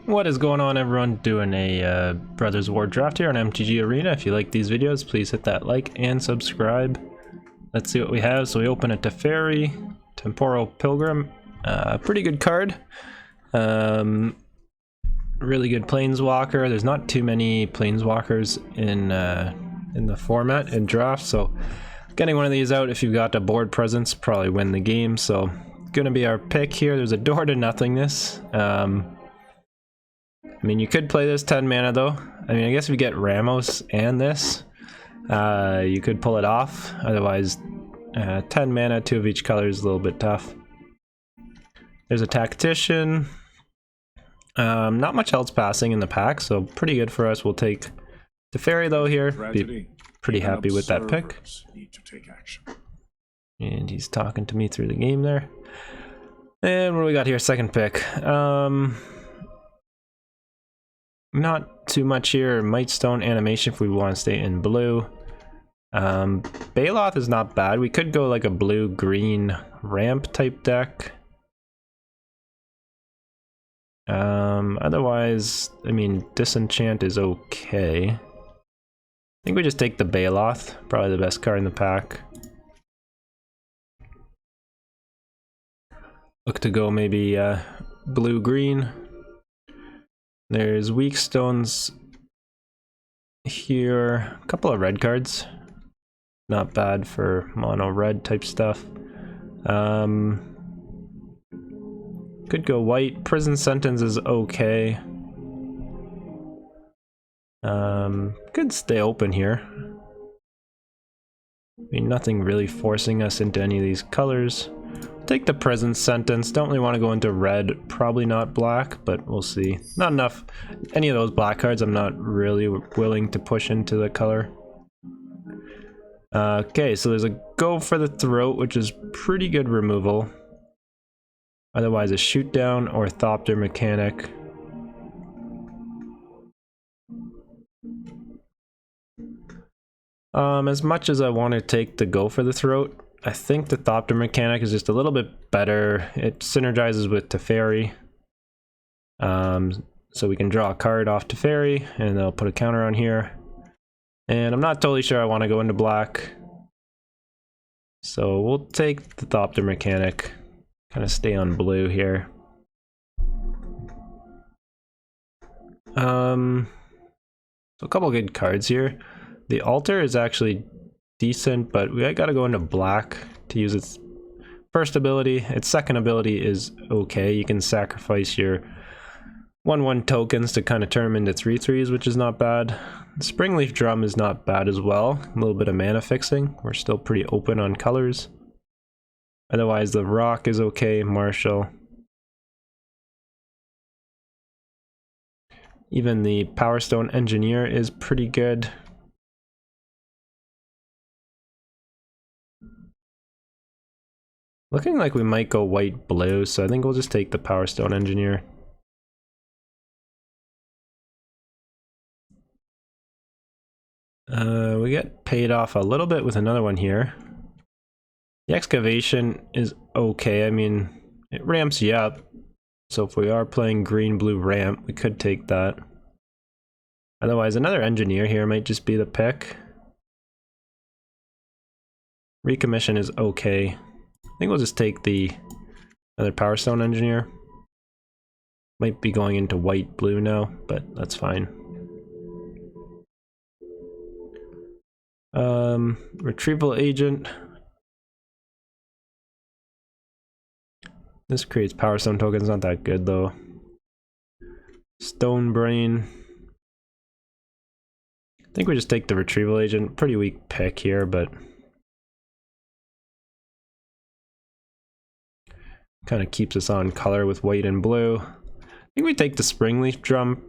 What is going on, everyone? Doing a Brothers War draft here on MTG Arena. If you like these videos, please hit that like and subscribe. Let's see what we have. So we open a Teferi, Temporal Pilgrim, pretty good card. Really good Planeswalker. There's not too many Planeswalkers in the format in draft, so getting one of these out if you've got a board presence probably win the game. So gonna be our pick here. There's a door to nothingness. I mean, you could play this 10 mana though. I mean, I guess if you get Ramos and this, you could pull it off. Otherwise, 10 mana, 2 of each color is a little bit tough. There's a Tactician. Not much else passing in the pack, so pretty good for us. We'll take Teferi though here. Be pretty happy with that pick. Need to take action. And he's talking to me through the game there. And what do we got here? Second pick. Not too much here. Mightstone animation if we want to stay in blue. Baloth is not bad. We could go like a blue-green ramp type deck. Otherwise, I mean, Disenchant is okay. I think we just take the Baloth, probably the best card in the pack. Look to go maybe blue-green. There's weak stones here, a couple of red cards. Not bad for mono red type stuff. Could go white. Prison Sentence is okay. Could stay open here. I mean, nothing really forcing us into any of these colors. Take the Prison Sentence. Don't really want to go into red. Probably not black, but we'll see. Not enough. Any of those black cards I'm not really willing to push into the color. Okay, so there's a Go for the Throat, which is pretty good removal. Otherwise, a Shoot Down or Thopter Mechanic. As much as I want to take the Go for the Throat, I think the Thopter Mechanic is just a little bit better. It synergizes with Teferi. So we can draw a card off Teferi, and they'll put a counter on here. And I'm not totally sure I want to go into black. So we'll take the Thopter Mechanic. Kind of stay on blue here. So a couple good cards here. The Altar is actually decent, but we gotta go into black to use its first ability. Its second ability is okay. You can sacrifice your 1/1 tokens to kind of turn them into 3/3s, which is not bad. The Springleaf Drum is not bad as well. A little bit of mana fixing. We're still pretty open on colors. Otherwise, the Rock is okay. Marshall. Even the Power Stone Engineer is pretty good. Looking like we might go white-blue, so I think we'll just take the Power Stone Engineer. We get paid off a little bit with another one here. The Excavation is okay. I mean, it ramps you up. So if we are playing green-blue ramp, we could take that. Otherwise, another Engineer here might just be the pick. Recommission is okay. I think we'll just take the other Power Stone Engineer. Might be going into white-blue now, but that's fine. Retrieval Agent. This creates Power Stone tokens, not that good though. Stone Brain. I think we just take the Retrieval Agent. Pretty weak pick here, but kind of keeps us on color with white and blue. I think we take the Springleaf Drum.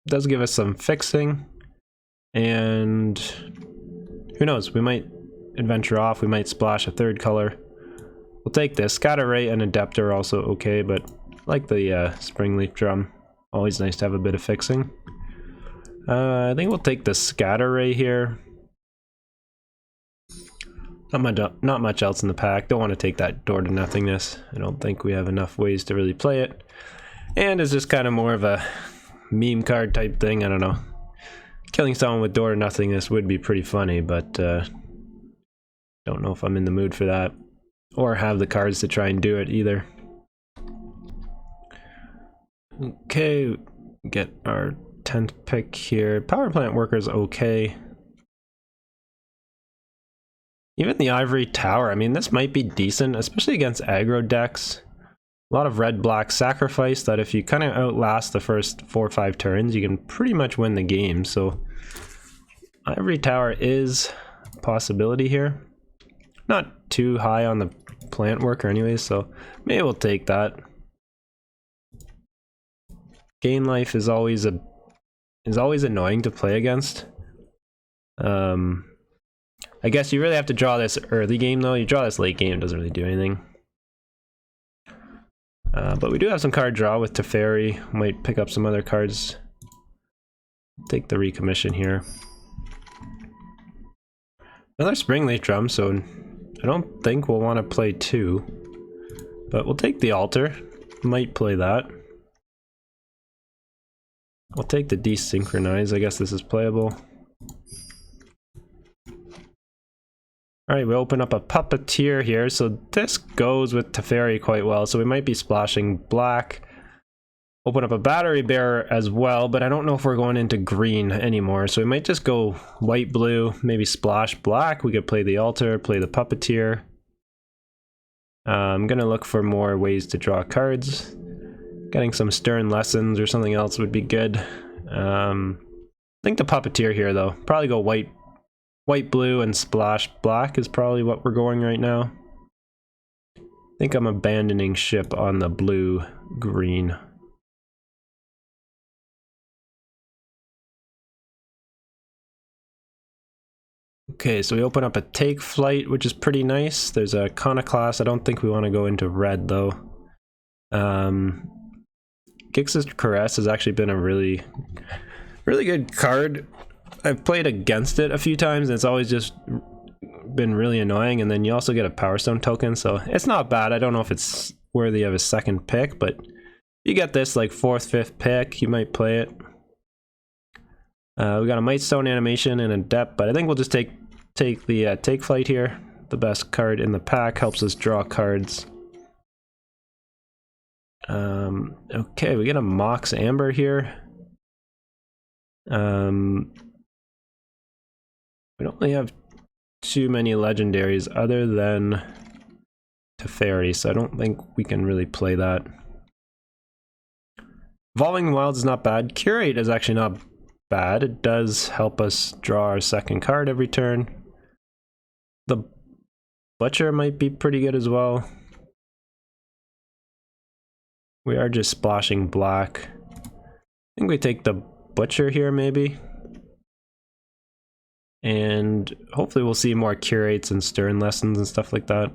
Does give us some fixing. And who knows, we might adventure off, we might splash a third color. We'll take this. Scatter Ray and Adept are also okay, but I like the Springleaf Drum. Always nice to have a bit of fixing. I think we'll take the Scatter Ray here. Not much else in the pack. Don't want to take that Door to Nothingness. I don't think we have enough ways to really play it. And it's just kind of more of a meme card type thing. I don't know. Killing someone with Door to Nothingness would be pretty funny, but don't know if I'm in the mood for that. Or have the cards to try and do it either. Okay, get our 10th pick here. Power Plant Worker's okay. Even the Ivory Tower, I mean, this might be decent, especially against aggro decks. A lot of red-black sacrifice that if you kind of outlast the first 4 or 5 turns, you can pretty much win the game. So Ivory Tower is a possibility here. Not too high on the Plant Worker anyways, so maybe we'll take that. Gain life is always annoying to play against. I guess you really have to draw this early game though. You draw this late game, it doesn't really do anything. But we do have some card draw with Teferi. Might pick up some other cards. Take the recommission here. Another Springleaf Drum, so I don't think we'll want to play 2. But we'll take the Altar. Might play that. We'll take the Desynchronize. I guess this is playable. Alright, we open up a Puppeteer here, so this goes with Teferi quite well, so we might be splashing black. Open up a Battery Bearer as well, but I don't know if we're going into green anymore, so we might just go white-blue, maybe splash black. We could play the Altar, play the Puppeteer. I'm gonna look for more ways to draw cards. Getting some Stern Lessons or something else would be good. I think the Puppeteer here though, probably go white, blue, and splash black is probably what we're going right now. I think I'm abandoning ship on the blue, green. Okay, so we open up a Take Flight, which is pretty nice. There's a Iconoclast. I don't think we want to go into red though. Gix's Caress has actually been a really good card. I've played against it a few times and it's always just been really annoying, and then you also get a Power Stone token, so it's not bad. I don't know if it's worthy of a second pick, but you get this like 4th, 5th pick, you might play it. We got a Might Stone animation and a Adept, but I think we'll just take the Take Flight here. The best card in the pack, helps us draw cards. Okay, we get a Mox Amber here. We don't really have too many legendaries other than Teferi, so I don't think we can really play that. Evolving Wilds is not bad. Curate is actually not bad. It does help us draw our second card every turn. The Butcher might be pretty good as well. We are just splashing black. I think we take the Butcher here maybe. And hopefully we'll see more Curates and Stern Lessons and stuff like that.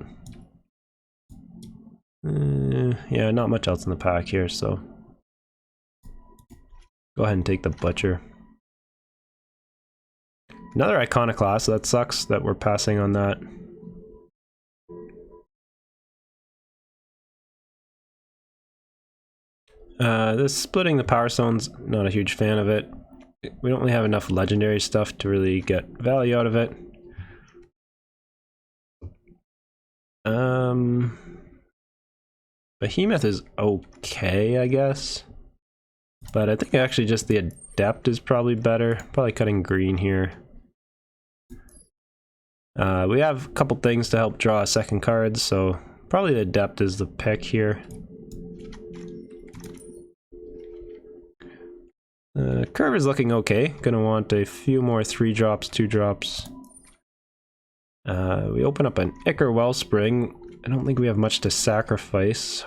Yeah, not much else in the pack here, so go ahead and take the Butcher. Another Iconoclast, so that sucks that we're passing on that. This splitting the Power Stones, not a huge fan of it. We don't really have enough legendary stuff to really get value out of it. Behemoth is okay, I guess. But I think actually just the Adept is probably better. Probably cutting green here. We have a couple things to help draw a second card, so probably the Adept is the pick here. Curve is looking okay. Gonna want a few more 3-drops, 2-drops. We open up an Ichor Wellspring. I don't think we have much to sacrifice.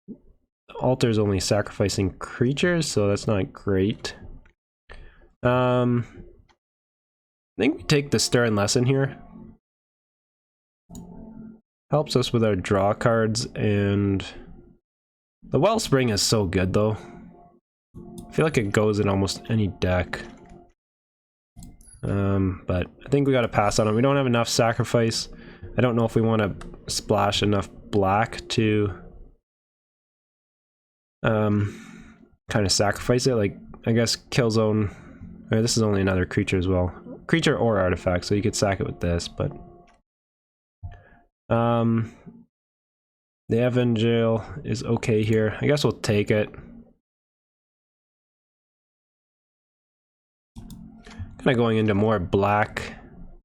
The Altar's only sacrificing creatures, so that's not great. I think we take the Stern Lesson here. Helps us with our draw cards, and the Wellspring is so good though. I feel like it goes in almost any deck. But I think we gotta pass on it. We don't have enough sacrifice. I don't know if we want to splash enough black to kind of sacrifice it. Like, I guess Killzone, or this is only another creature as well. Creature or artifact, so you could sack it with this, but the Evangel is okay here. I guess we'll take it. Kind of going into more black,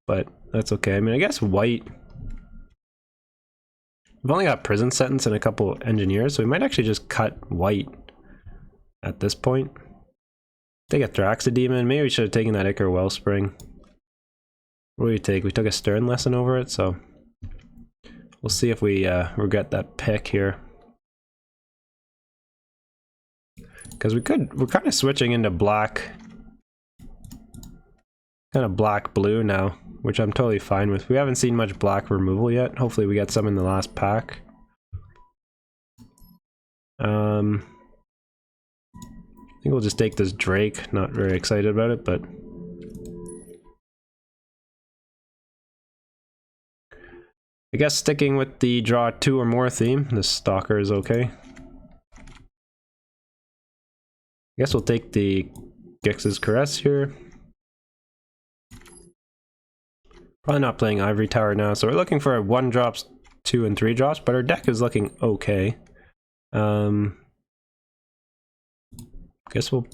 but that's okay. I mean, I guess white. We've only got Prison Sentence and a couple engineers, so we might actually just cut white at this point. Take a Thraxodemon. Maybe we should have taken that Ichor Wellspring. What do we take? We took a Stern Lesson over it, so we'll see if we regret that pick here. Because we're kind of switching into black. Kind of black-blue now, which I'm totally fine with. We haven't seen much black removal yet. Hopefully we get some in the last pack. I think we'll just take this Drake. Not very excited about it, but I guess sticking with the draw 2 or more theme, the Stalker is okay. I guess we'll take the Gix's Caress here. Probably not playing Ivory Tower now, so we're looking for 1 drops, 2 and 3 drops, but our deck is looking okay. Guess we'll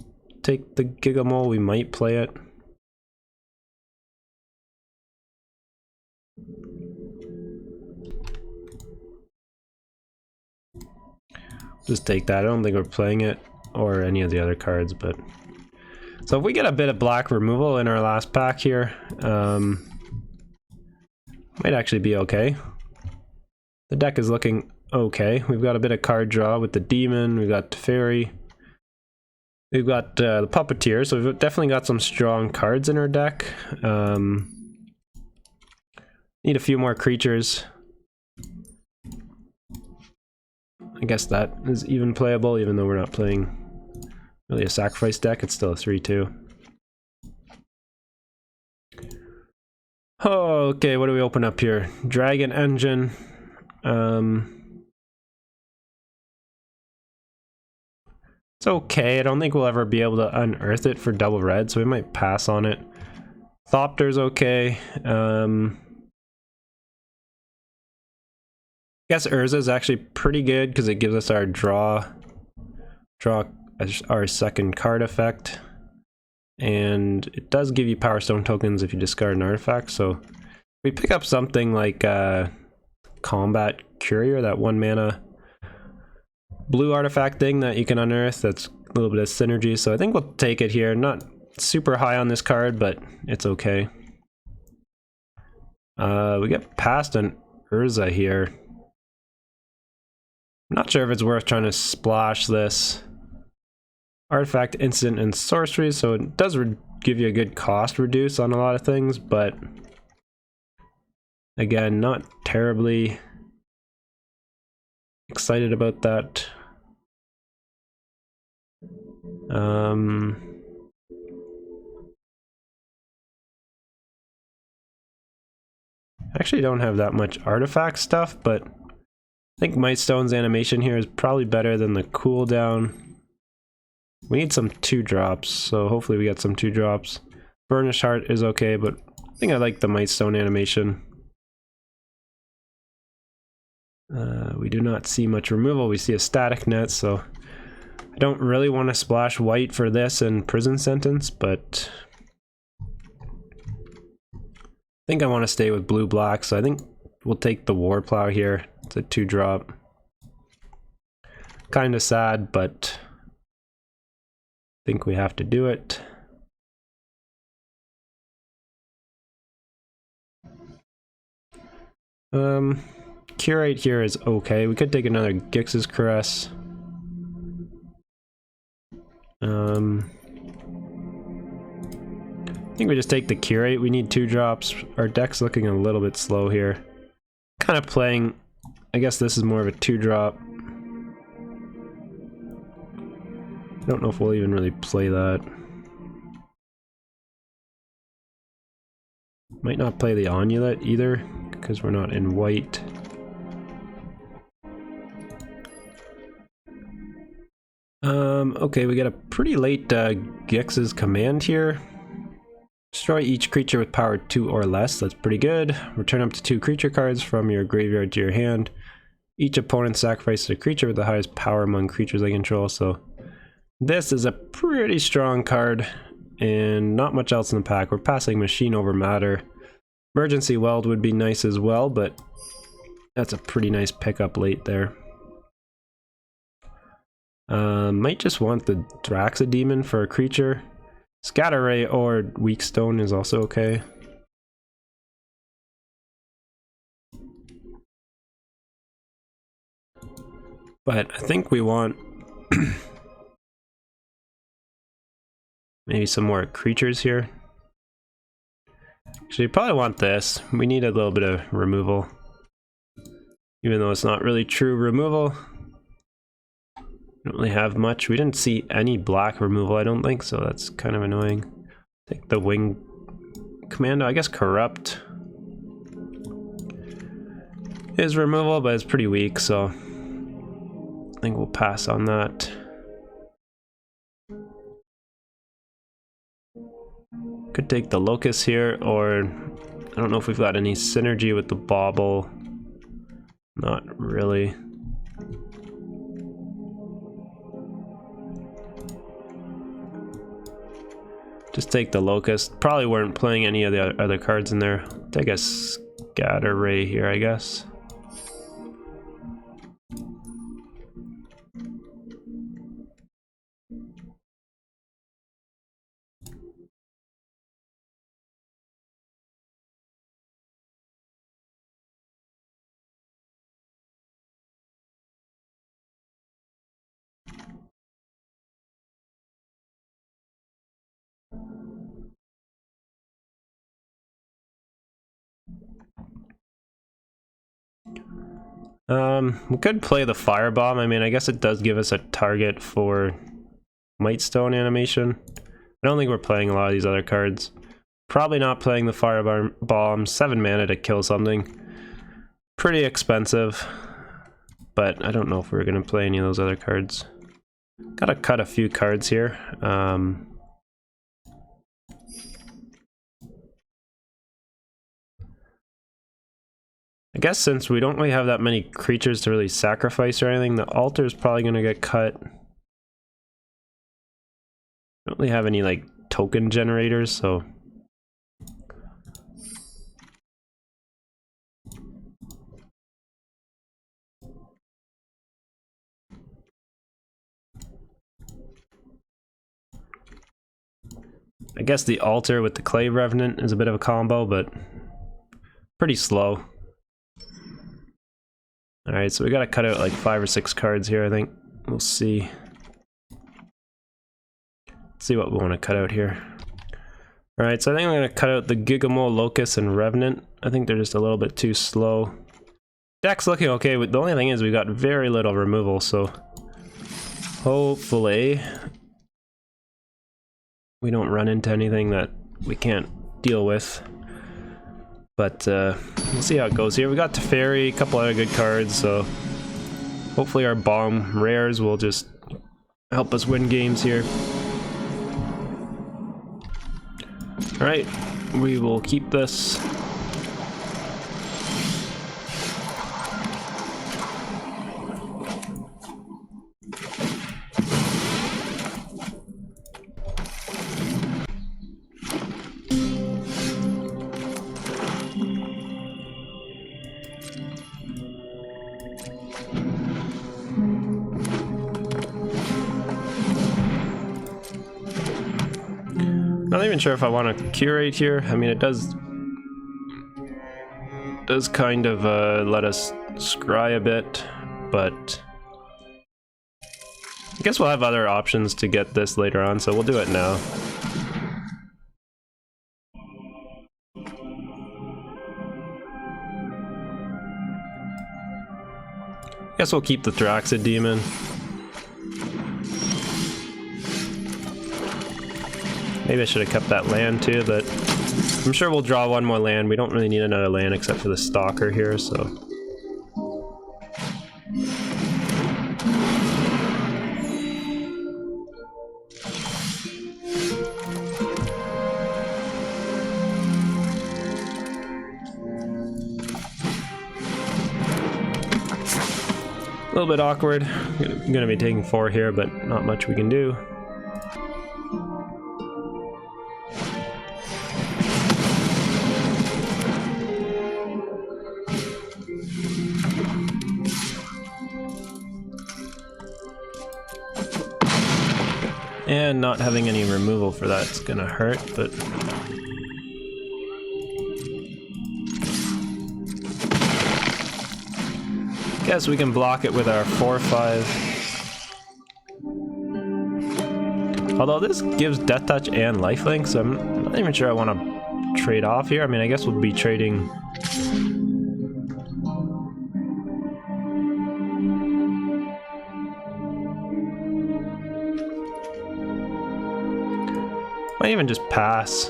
take the Gigamole. We might play it. Just take that. I don't think we're playing it or any of the other cards, but so if we get a bit of black removal in our last pack here, might actually be okay. The deck is looking okay. We've got a bit of card draw with the Demon. We've got Teferi. We've got the Puppeteer, so we've definitely got some strong cards in our deck. Need a few more creatures. I guess that is even playable, even though we're not playing really a sacrifice deck. It's still a 3-2. Oh, okay, what do we open up here? Dragon Engine. It's okay. I don't think we'll ever be able to unearth it for double red, so we might pass on it. Thopter's okay. I guess Urza is actually pretty good because it gives us our draw our second card effect. And it does give you Power Stone tokens if you discard an artifact, so we pick up something like Combat Courier, that 1 mana blue artifact thing that you can unearth. That's a little bit of synergy, so I think we'll take it here. Not super high on this card, but it's okay. We get past an Urza here. I'm not sure if it's worth trying to splash this. Artifact, instant, and sorcery, so it does give you a good cost reduce on a lot of things, but again, not terribly excited about that. I actually don't have that much artifact stuff, but I think Mightstone's animation here is probably better than the cooldown. We need some 2-drops, so hopefully we get some 2-drops. Burnished Heart is okay, but I think I like the Mightstone animation. We do not see much removal. We see a Static Net, so I don't really want to splash white for this and Prison Sentence, but I think I want to stay with blue-black, so I think we'll take the War Plow here. It's a 2-drop. Kinda sad, but I think we have to do it. Curate here is okay. We could take another Gix's Caress. I think we just take the Curate. We need 2-drops. Our deck's looking a little bit slow here. Kind of playing, I guess this is more of a 2-drop. I don't know if we'll even really play that. Might not play the Onulet either. because we're not in white. Okay, we got a pretty late Gix's command here. Destroy each creature with power 2 or less. That's pretty good. Return up to 2 creature cards from your graveyard to your hand. Each opponent sacrifices a creature with the highest power among creatures they control. So this is a pretty strong card and not much else in the pack. We're passing Machine over Matter. Emergency Weld would be nice as well, but that's a pretty nice pickup late there. Might just want the Draxademon for a creature. Scatter Ray or Weak Stone is also okay. But I think we want maybe some more creatures here. Actually, you probably want this. We need a little bit of removal. Even though it's not really true removal. Don't really have much. We didn't see any black removal, I don't think, so that's kind of annoying. Take the Wing Commando. I guess Corrupt is removal, but it's pretty weak, so I think we'll pass on that. Could take the Locust here, or I don't know if we've got any synergy with the Bauble. Not really. Just take the Locust. Probably weren't playing any of the other cards in there. Take a Scatter Ray here, I guess. We could play the Firebomb. I mean, I guess it does give us a target for Mightstone animation. I don't think we're playing a lot of these other cards. Probably not playing the Firebomb. 7 mana to kill something. Pretty expensive. But I don't know if we're going to play any of those other cards. Gotta cut a few cards here. I guess since we don't really have that many creatures to really sacrifice or anything, the altar is probably going to get cut. Don't really have any like token generators, so I guess the altar with the Clay Revenant is a bit of a combo, but pretty slow. Alright, so we gotta cut out like 5 or 6 cards here, I think. We'll see. Let's see what we want to cut out here. Alright, so I think I'm gonna cut out the Gigamole, Locust, and Revenant. I think they're just a little bit too slow. Deck's looking okay, but the only thing is we've got very little removal, so hopefully we don't run into anything that we can't deal with. But we'll see how it goes here. We got Teferi, a couple other good cards, so hopefully our bomb rares will just help us win games here. Alright, we will keep this. Not even sure if I want to curate here. I mean, it does kind of let us scry a bit, but I guess we'll have other options to get this later on, so we'll do it now. Guess we'll keep the Draxademon. Maybe I should have kept that land too, but I'm sure we'll draw one more land. We don't really need another land except for the Stalker here, so... A little bit awkward. I'm gonna be taking 4 here, but not much we can do. And not having any removal for that's gonna hurt, but... Guess we can block it with our 4/5. Although this gives Death Touch and Lifelink, so I'm not even sure I want to trade off here. I mean, I guess we'll be trading... Might even just pass.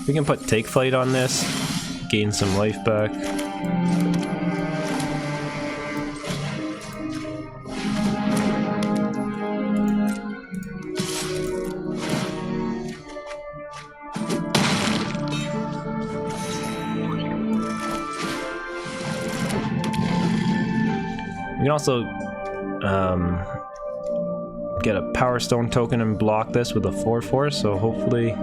We can put Take Flight on this, gain some life back. We can also get a Power Stone token and block this with a 4/4, so hopefully...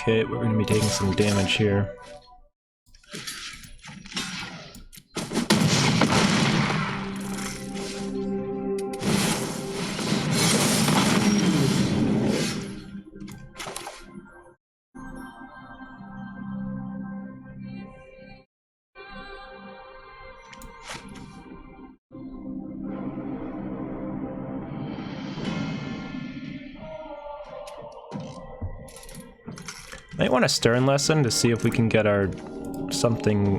Okay, we're going to be taking some damage here. Might want a Stern Lesson to see if we can get our something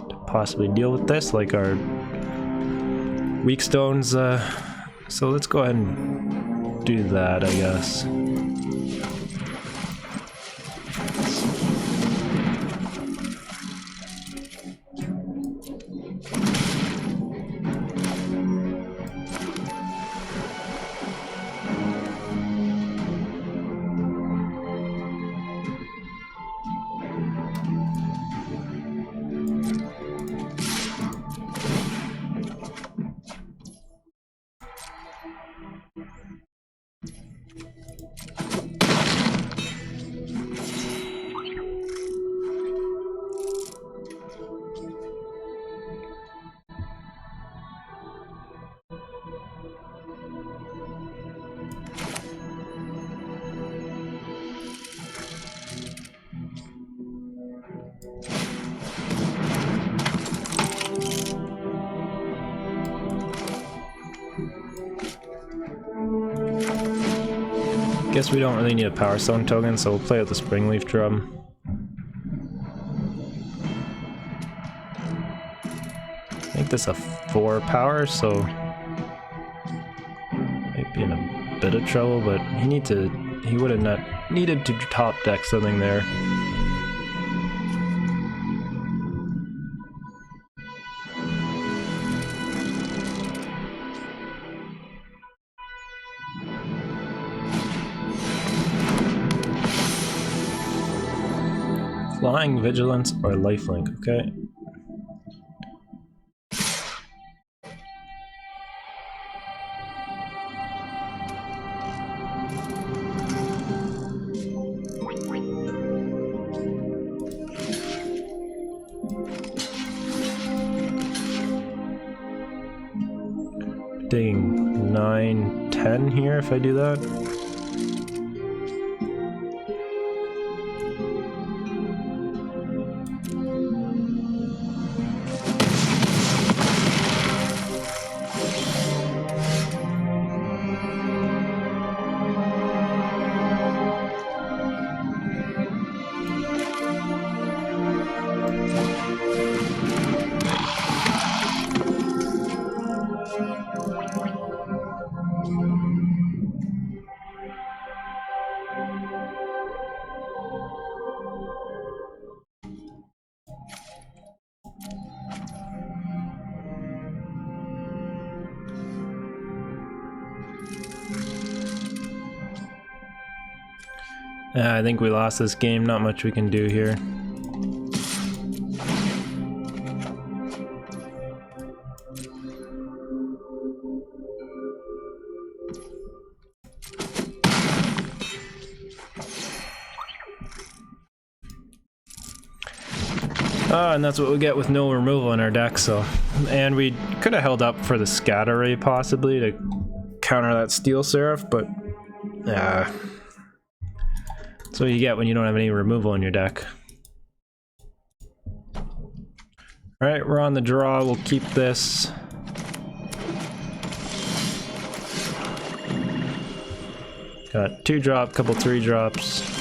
to possibly deal with this, like our weak stones. So let's go ahead and do that, I guess. Guess we don't really need a Power Stone token, so we'll play out the Springleaf Drum. Make this a 4 power, so might be in a bit of trouble, but he would have not needed to top deck something there. Flying, Vigilance, or Lifelink, okay. Taking 9, 10 here if I do that. I think we lost this game, not much we can do here. And that's what we get with no removal in our deck, so... And we could have held up for the Scatter Ray, possibly, to counter that Steel Seraph, but... that's what you get when you don't have any removal in your deck. Alright, we're on the draw, we'll keep this. Got 2-drop, couple 3-drops.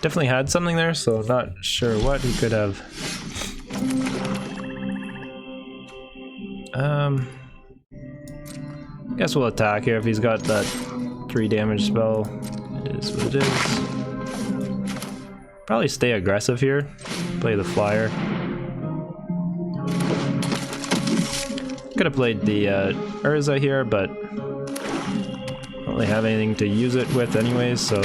Definitely had something there, so not sure what he could have. Guess we'll attack here if he's got that 3 damage spell. It is what it is. Probably stay aggressive here. Play the flyer. Could have played the Urza here, but don't really have anything to use it with anyways, so...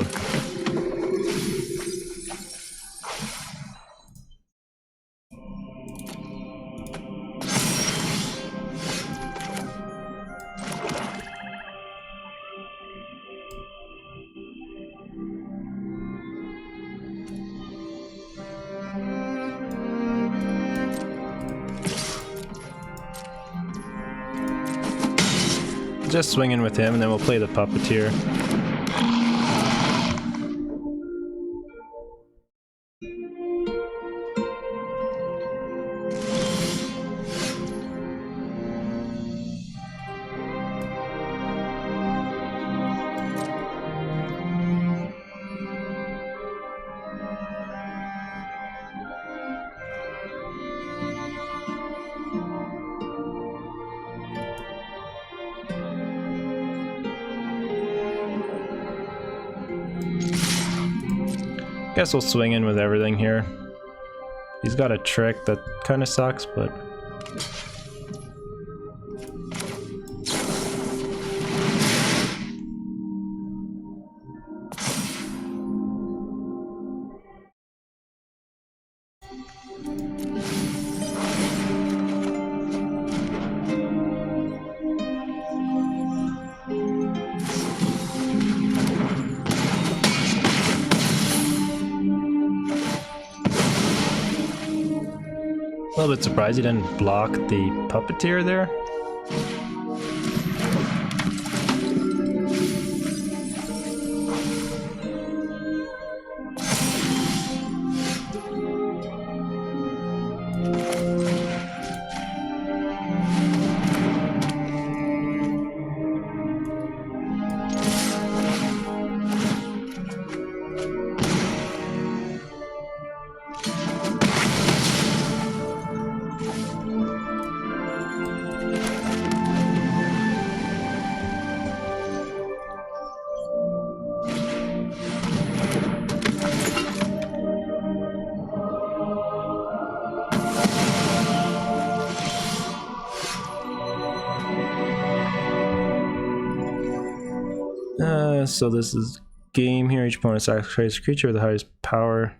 Just swinging with him, and then we'll play the Puppeteer. Guess we'll swing in with everything here. He's got a trick that kind of sucks, but... A little bit surprised he didn't block the Puppeteer there. So this is game here. Each opponent sacrifices a creature with the highest power.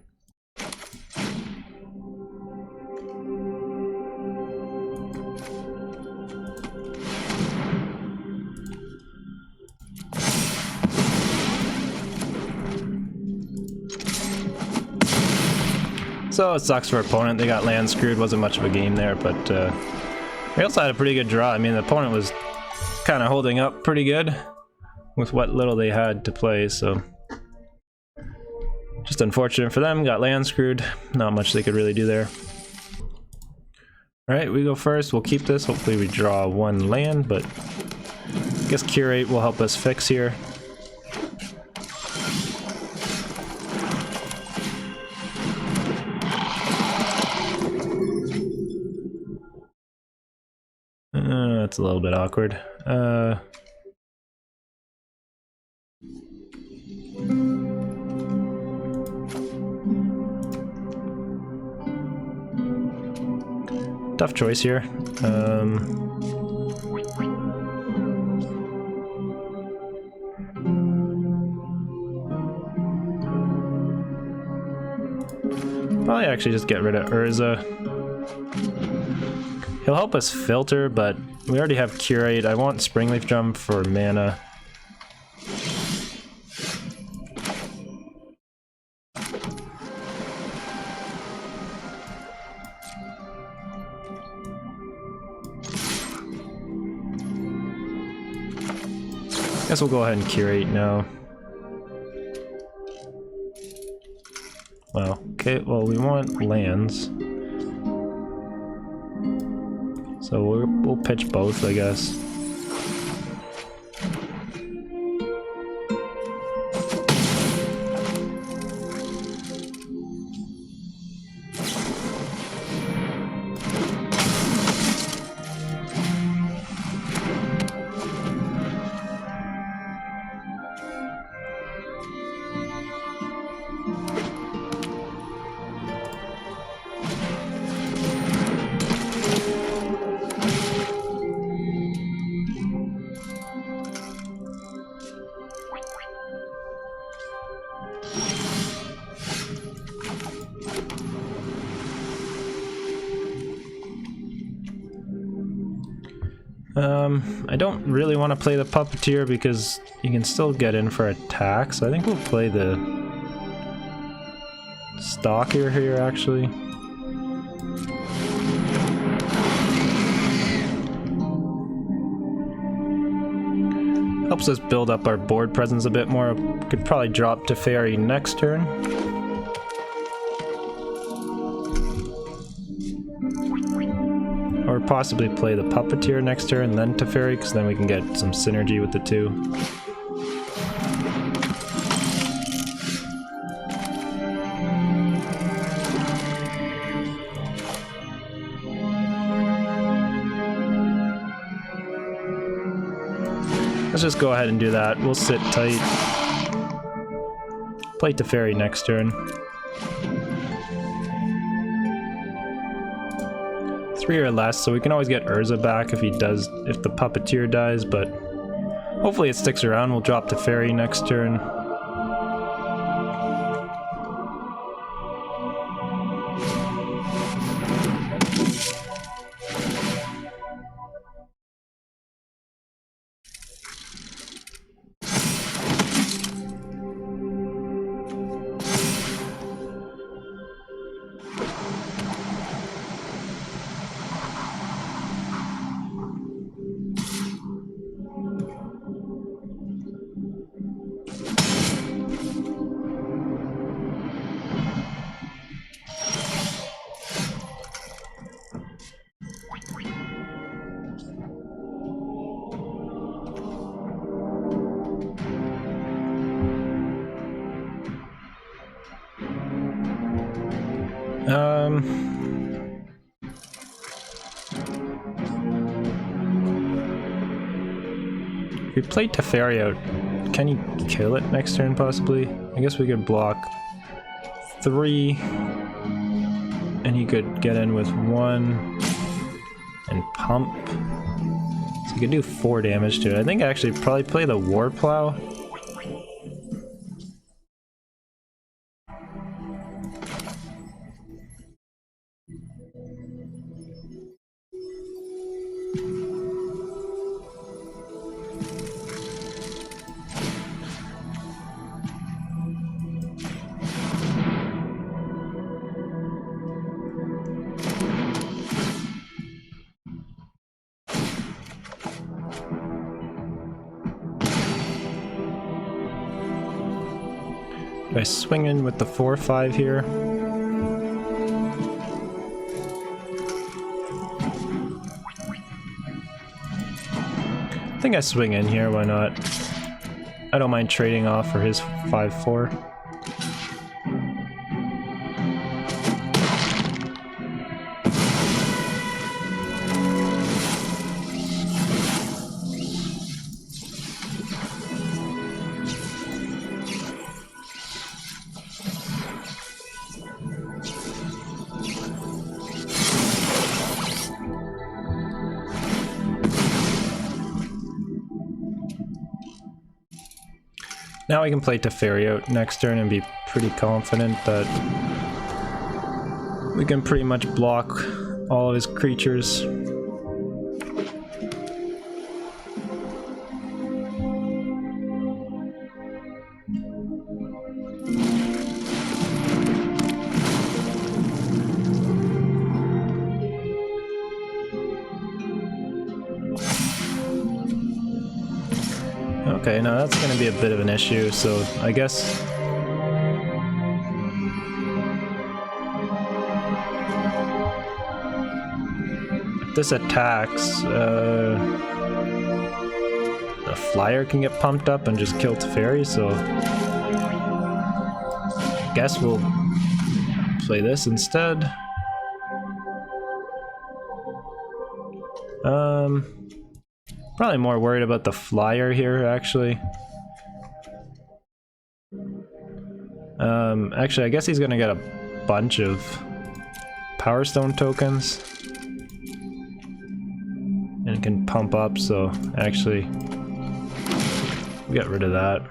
So it sucks for opponent. They got land screwed. Wasn't much of a game there, but we also had a pretty good draw. I mean, the opponent was kind of holding up pretty good with what little they had to play, so just unfortunate for them. Got land screwed. Not much they could really do there. Alright, we go first. We'll keep this. Hopefully we draw 1 land, but I guess Curate will help us fix here. That's a little bit awkward. Tough choice here. Probably actually just get rid of Urza. He'll help us filter, but we already have Curate. I want Springleaf Drum for mana. Guess we'll go ahead and Curate now. Well, okay, well we want lands. So we'll pitch both, I guess. I don't really want to play the Puppeteer because you can still get in for attack, so I think we'll play the Stalker here, actually. Helps us build up our board presence a bit more. Could probably drop Teferi next turn. Or possibly play the Puppeteer next turn and then Teferi, because then we can get some synergy with the two. Let's just go ahead and do that. We'll sit tight. Play Teferi next turn. 3 or less, so we can always get Urza back if the Puppeteer dies, but hopefully it sticks around. We'll drop Teferi next turn. If we play Teferi out, can he kill it next turn possibly? I guess we could block 3 and he could get in with 1 and pump. So he could do 4 damage to it. I think I actually probably play the War Plow. Do I swing in with the 4/5 here? I think I swing in here, why not? I don't mind trading off for his 5/4. Now we can play Teferi out next turn and be pretty confident that we can pretty much block all of his creatures. Okay, now that's going to be a bit of an issue, so I guess... if this attacks, the flyer can get pumped up and just kill Teferi, so... I guess we'll play this instead. Probably more worried about the flyer here, actually. Actually, I guess he's gonna get a bunch of Power Stone tokens. And can pump up, so actually, get rid of that.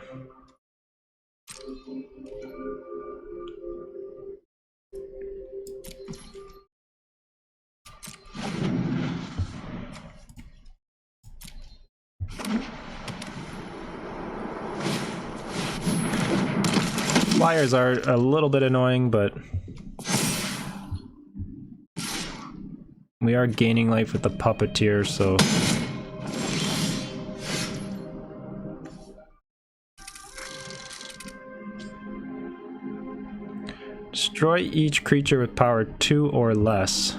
Flyers are a little bit annoying, but we are gaining life with the Puppeteer, so... destroy each creature with power 2 or less.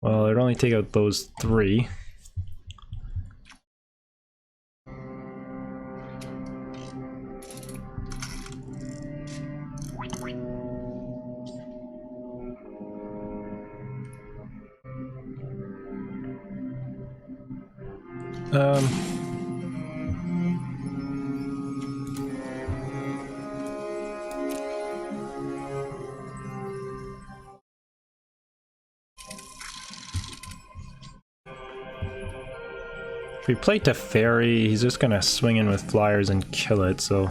Well, it'd only take out those 3. If we play Teferi, he's just gonna swing in with flyers and kill it, so...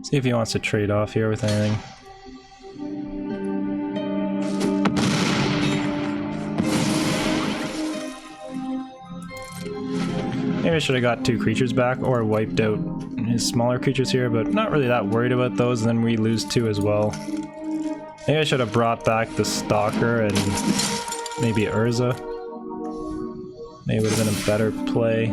see if he wants to trade off here with anything. Maybe I should have got 2 creatures back or wiped out his smaller creatures here, but not really that worried about those, and then we lose 2 as well. Maybe I should have brought back the Stalker and maybe Urza. Maybe it would have been a better play.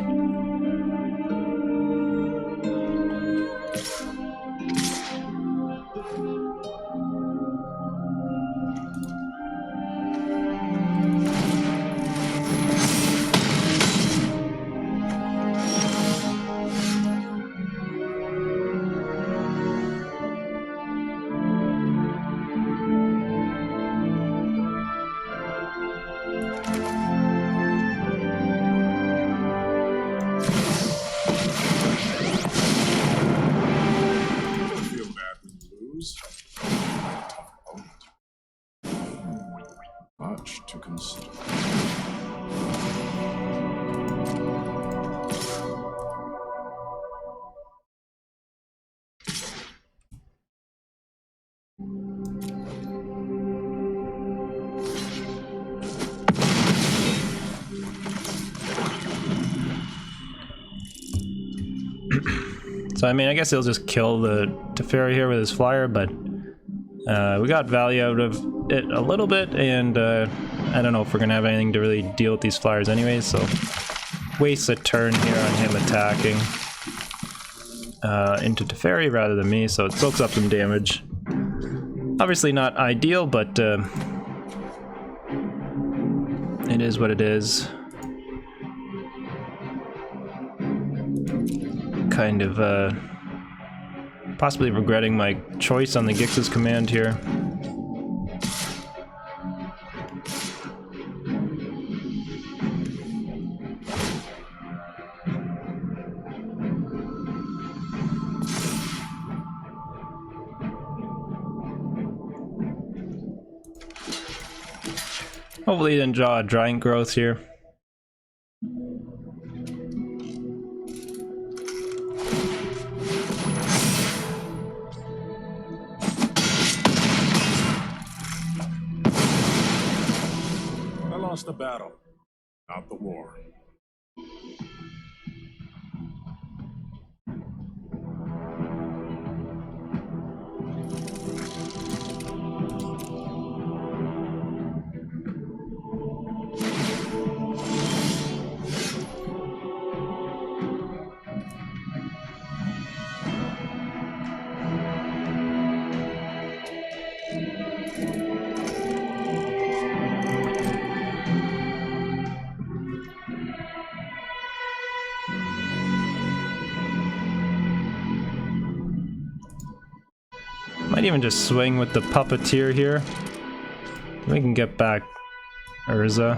Much to consider. So I mean, I guess he'll just kill the Teferi here with his flyer, but we got value out of it a little bit, and I don't know if we're gonna have anything to really deal with these flyers anyways, so waste a turn here on him attacking into Teferi rather than me, so it soaks up some damage. Obviously not ideal, but it is what it is. Kind of possibly regretting my choice on the Gix's command here. Hopefully he didn't draw a giant growth here. I lost the battle, not the war. Might even just swing with the Puppeteer here. We can get back Urza.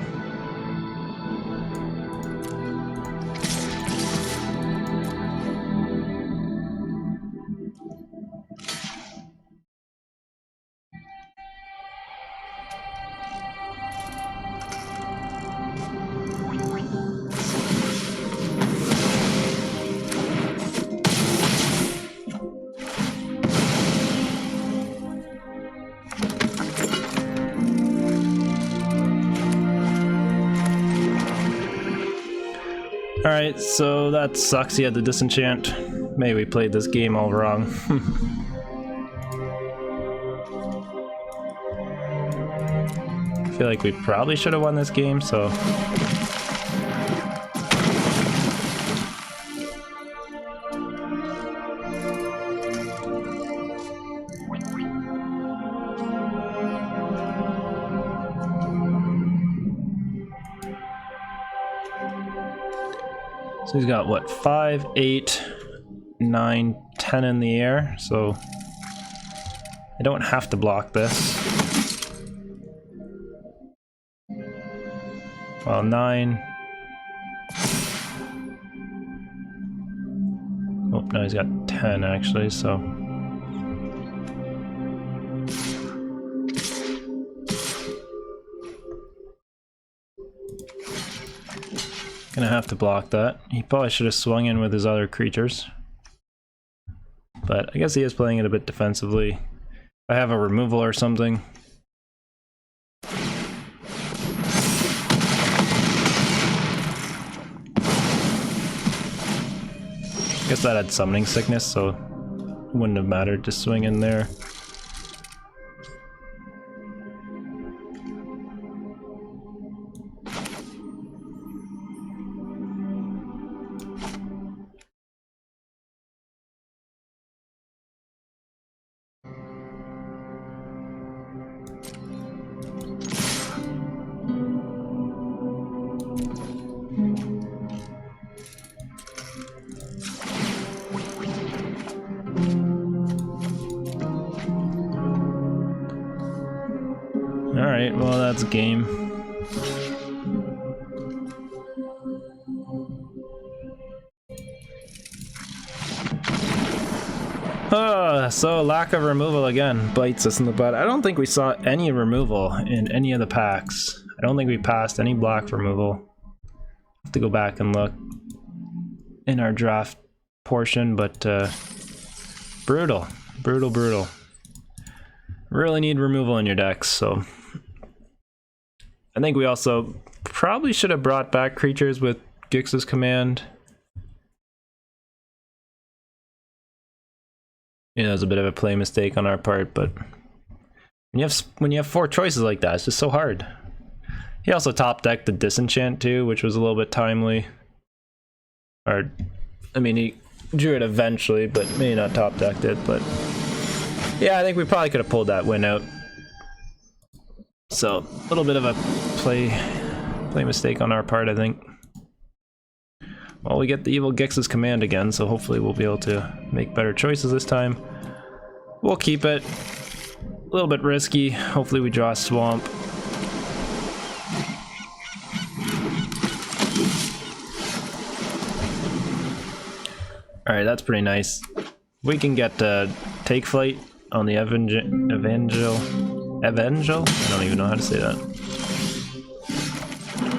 Alright, so that sucks. He had the disenchant. Maybe we played this game all wrong. I feel like we probably should have won this game, so... So he's got what, 5, 8, 9, 10 in the air, so I don't have to block this. Well, 9. Oh, no, he's got 10 actually, so. Gonna have to block that. He probably should have swung in with his other creatures. But I guess he is playing it a bit defensively. If I have a removal or something. Guess that had summoning sickness, so wouldn't have mattered to swing in there. Alright, well that's game. So lack of removal again bites us in the butt. I don't think we saw any removal in any of the packs. I don't think we passed any black removal. Have to go back and look in our draft portion, but brutal. Brutal. Really need removal in your decks, so I think we also probably should have brought back creatures with Gix's command. Yeah, it was a bit of a play mistake on our part, but when you have 4 choices like that, it's just so hard. He also top decked the disenchant too, which was a little bit timely. Or, I mean, he drew it eventually, but maybe not top decked it. But yeah, I think we probably could have pulled that win out. So a little bit of a play mistake on our part, I think. Well, we get the evil Gix's command again, so hopefully we'll be able to make better choices this time. We'll keep it. A little bit risky. Hopefully we draw a swamp. Alright, that's pretty nice. We can get Take Flight on the Evangel? I don't even know how to say that.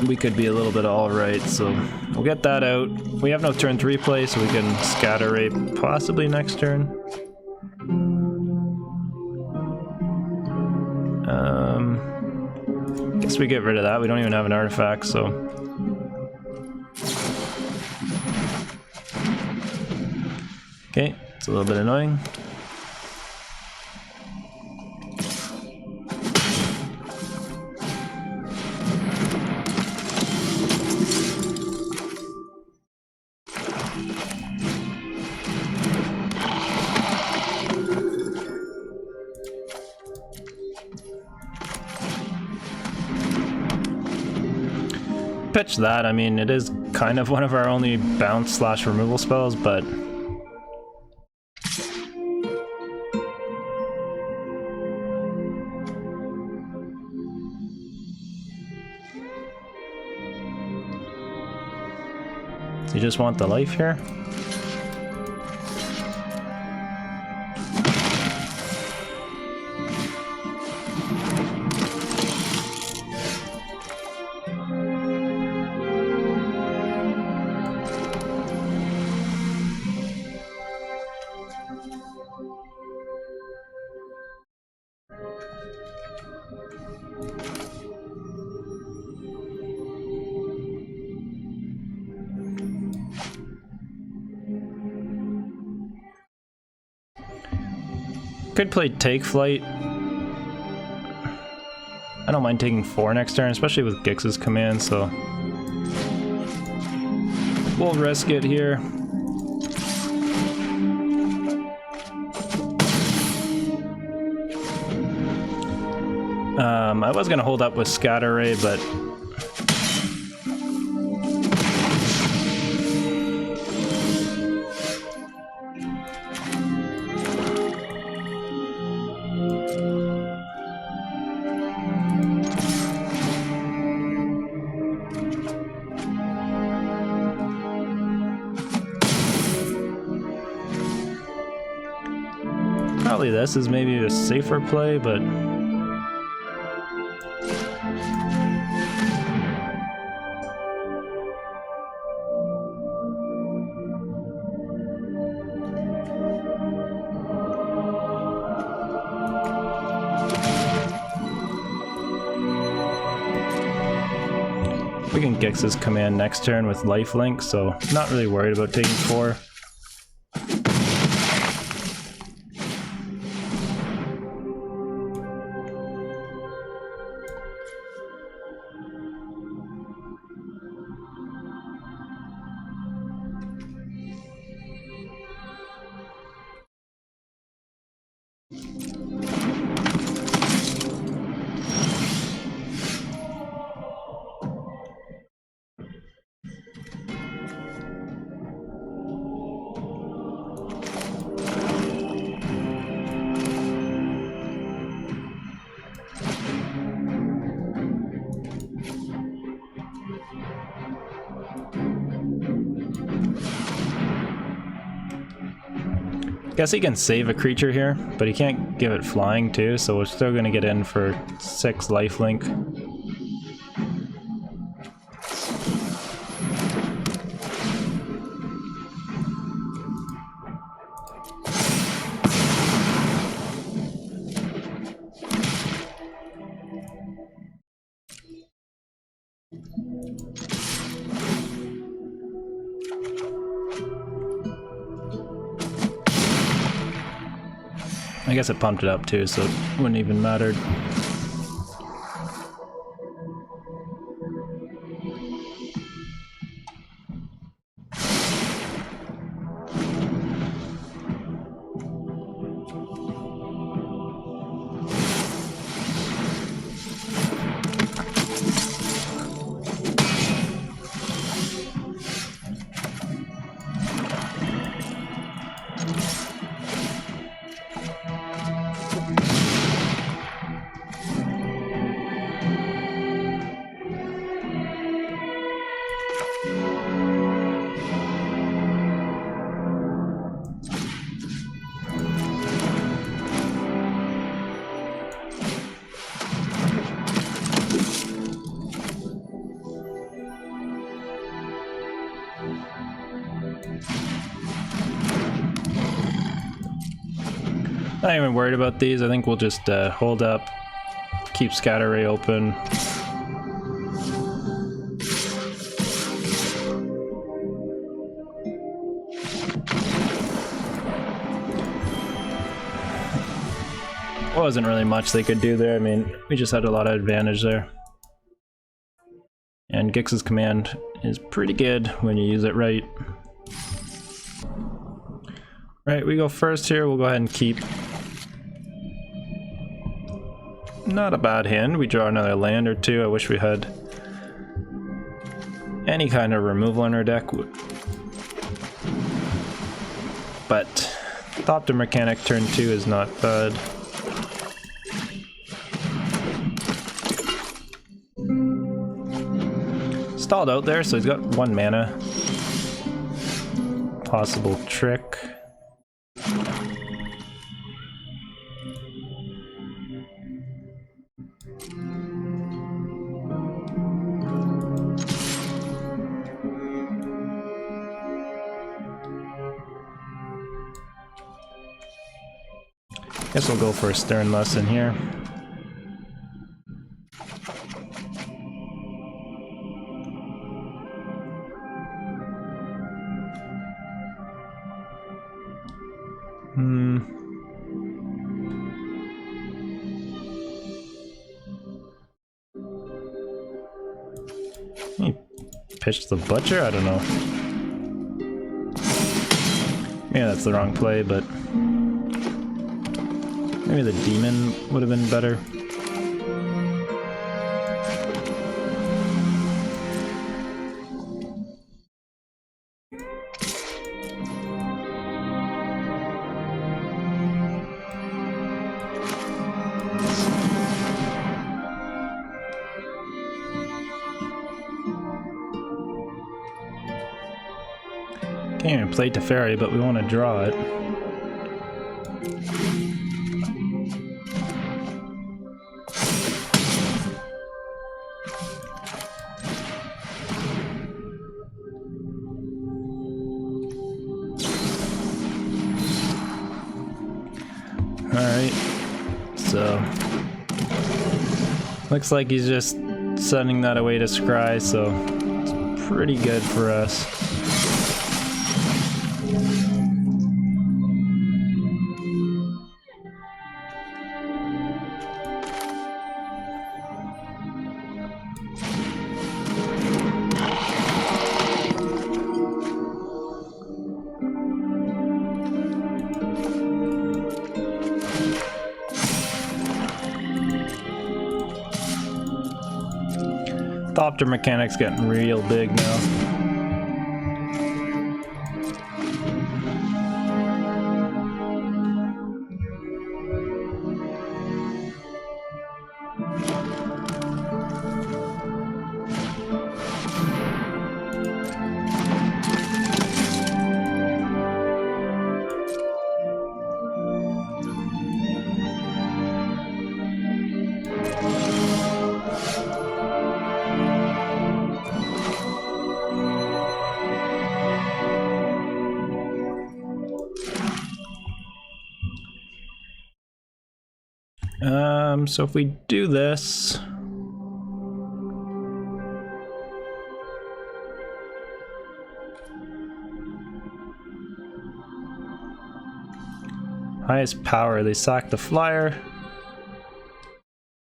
We could be a little bit alright, so we'll get that out. We have no turn 3 play, so we can Scatter Ray possibly next turn. Guess we get rid of that. We don't even have an artifact, so. Okay, it's a little bit annoying. Pitch that. I mean, it is kind of one of our only bounce / removal spells, but you just want the life here? Could play Take Flight. I don't mind taking 4 next turn, especially with Gix's command, so we'll risk it here. I was gonna hold up with Scatter Ray, but probably this is maybe a safer play, but we can Gix's command next turn with lifelink, so not really worried about taking 4. Guess he can save a creature here, but he can't give it flying too, so we're still gonna get in for 6 lifelink. I guess it pumped it up too, so it wouldn't even matter. Not even worried about these. I think we'll just hold up, keep scatter ray open. Wasn't really much they could do there. I mean, we just had a lot of advantage there. And Gix's command is pretty good when you use it right. Right, we go first here. We'll go ahead and keep. Not a bad hand. We draw another land or two. I wish we had any kind of removal in our deck. But Thopter Mechanic turn 2 is not bad. Stalled out there, so he's got 1 mana. Possible trick. Guess we'll go for a Stern Lesson here. He pitched the Butcher? I don't know. Yeah, that's the wrong play, but maybe the Demon would have been better. Can't even play Teferi, but we want to draw it. Alright, so looks like he's just sending that away to Scry, so it's pretty good for us. Thopter Mechanic's getting real big now. So if we do this, highest power. They sack the flyer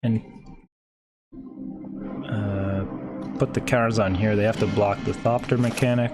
and put the counters on here. They have to block the Thopter mechanic.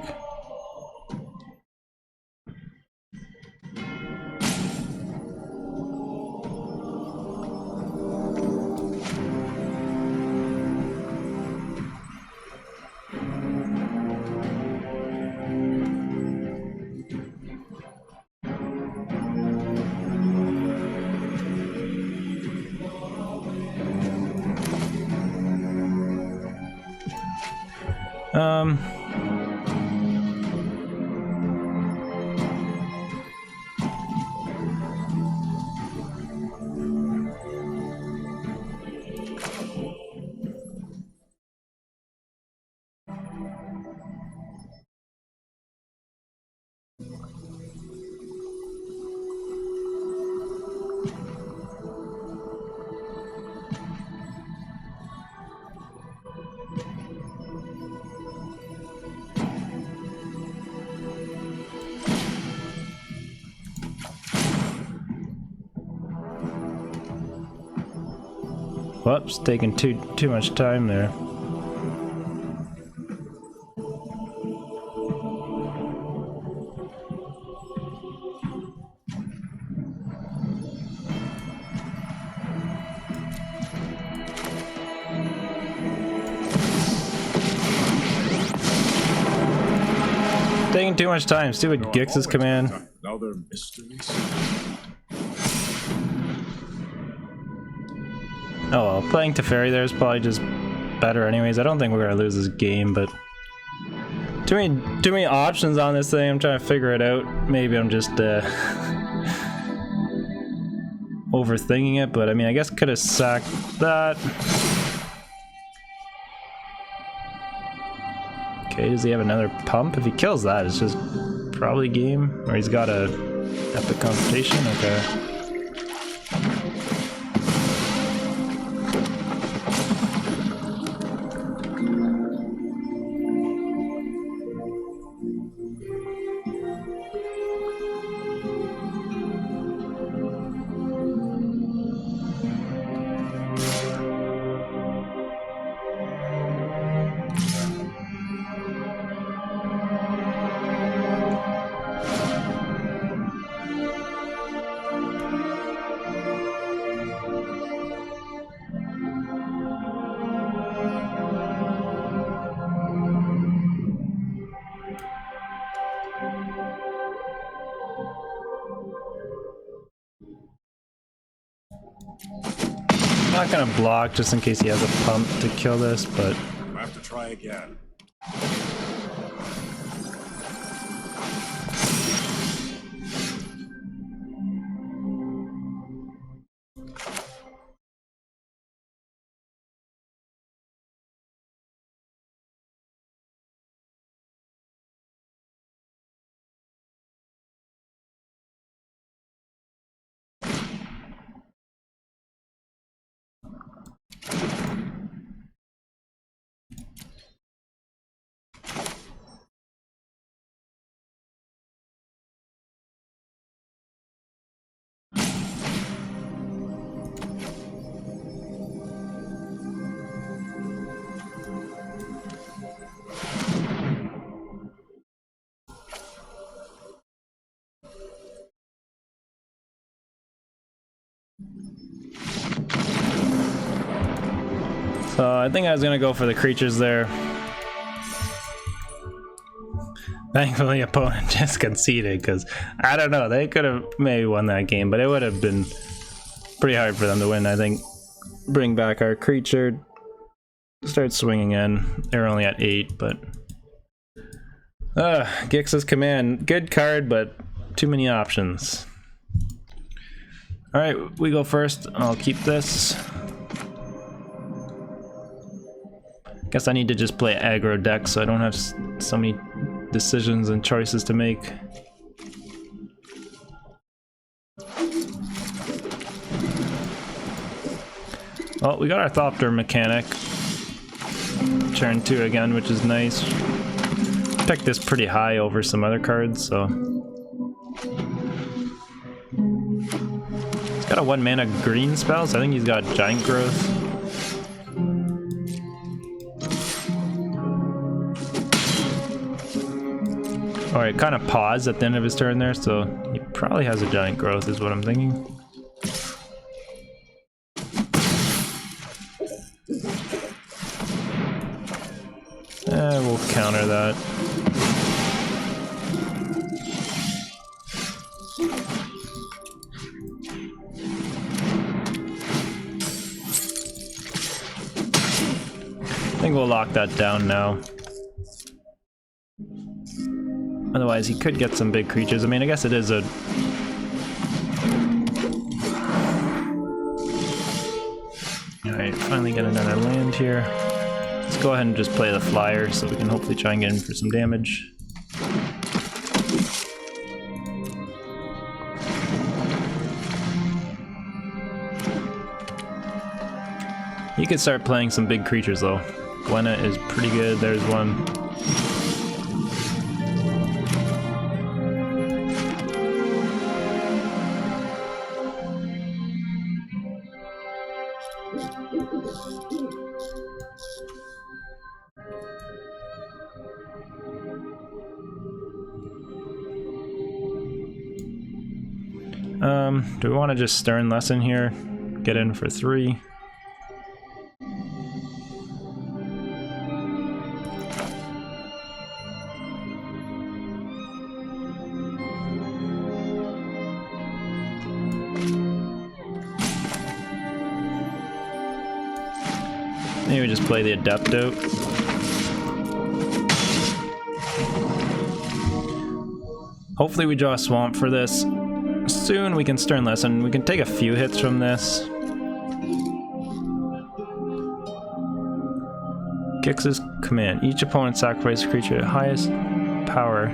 Whoops, taking too much time there. Taking too much time. Stupid Gix's command. Other mysteries. Oh well, playing Teferi there is probably just better anyways. I don't think we're gonna lose this game, but too many options on this thing. I'm trying to figure it out. Maybe I'm just overthinking it, but I mean, I guess could have sacked that. Okay, does he have another pump? If he kills that, it's just probably game. Or he's got a epic confrontation. Okay. I'm not gonna block just in case he has a pump to kill this, but I have to try again. so I think I was gonna go for the creatures there. Thankfully, opponent just conceded because I don't know, they could have maybe won that game, but it would have been pretty hard for them to win. I think bring back our creature, start swinging in. They're only at 8, but Gix's command, good card, but too many options. All right, we go first. I'll keep this. Guess I need to just play aggro deck so I don't have so many decisions and choices to make. Well, we got our Thopter mechanic. Turn 2 again, which is nice. Picked this pretty high over some other cards, so Got a 1 mana green spell, so I think he's got Giant Growth. Alright, kind of paused at the end of his turn there, so he probably has a Giant Growth is what I'm thinking. We'll counter that. I think we'll lock that down now. Otherwise, he could get some big creatures. I mean, I guess it is a... Alright, finally get another land here. Let's go ahead and just play the flyer so we can hopefully try and get in for some damage. You could start playing some big creatures though. Gwenna is pretty good, there's one. Do we want to just Stern Lesson here? Get in for 3. Maybe we just play the Adept out. Hopefully we draw a Swamp for this. Soon we can Stern Lesson. We can take a few hits from this. Gix's command. Each opponent sacrifices a creature at highest power.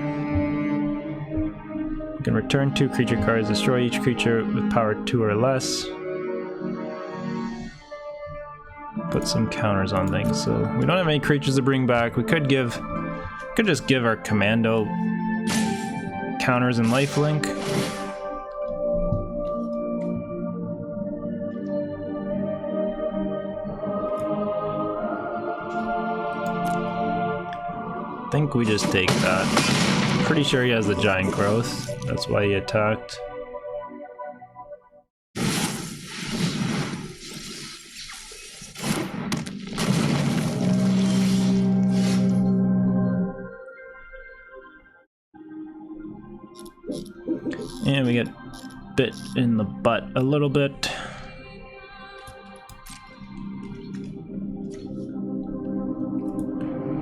You can return 2 creature cards, destroy each creature with power 2 or less. Put some counters on things. So we don't have any creatures to bring back. We could just give our commando counters and lifelink. I think we just take that. Pretty sure he has the Giant Growth. That's why he attacked. And we get bit in the butt a little bit.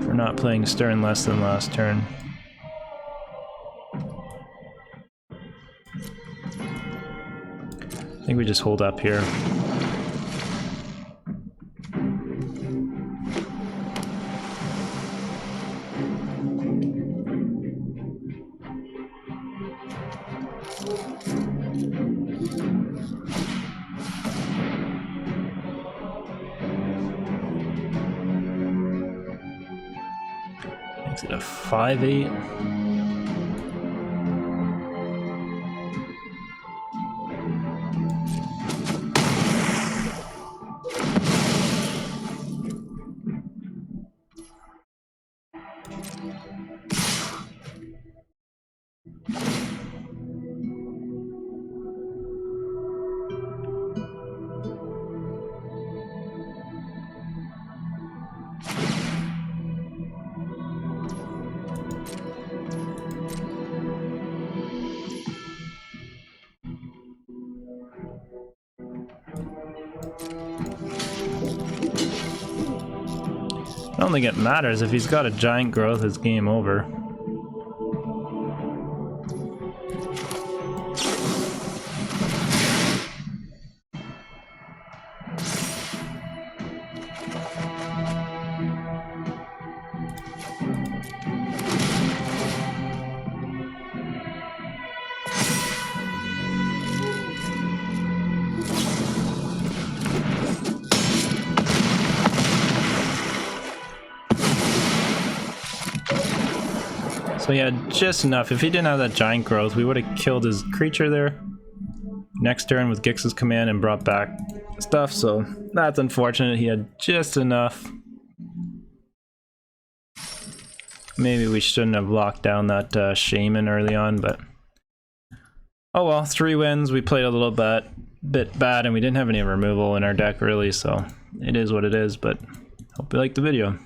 For not playing Stern less than last turn. I think we just hold up here. Makes it a 5/8. I don't think it matters. If he's got a Giant Growth, it's game over. So yeah, just enough. If he didn't have that Giant Growth, we would have killed his creature there. next turn with Gix's command and brought back stuff, so that's unfortunate. He had just enough. Maybe we shouldn't have locked down that Shaman early on, but oh well, 3 wins. We played a little bit bad, and we didn't have any removal in our deck really, so it is what it is, but hope you liked the video.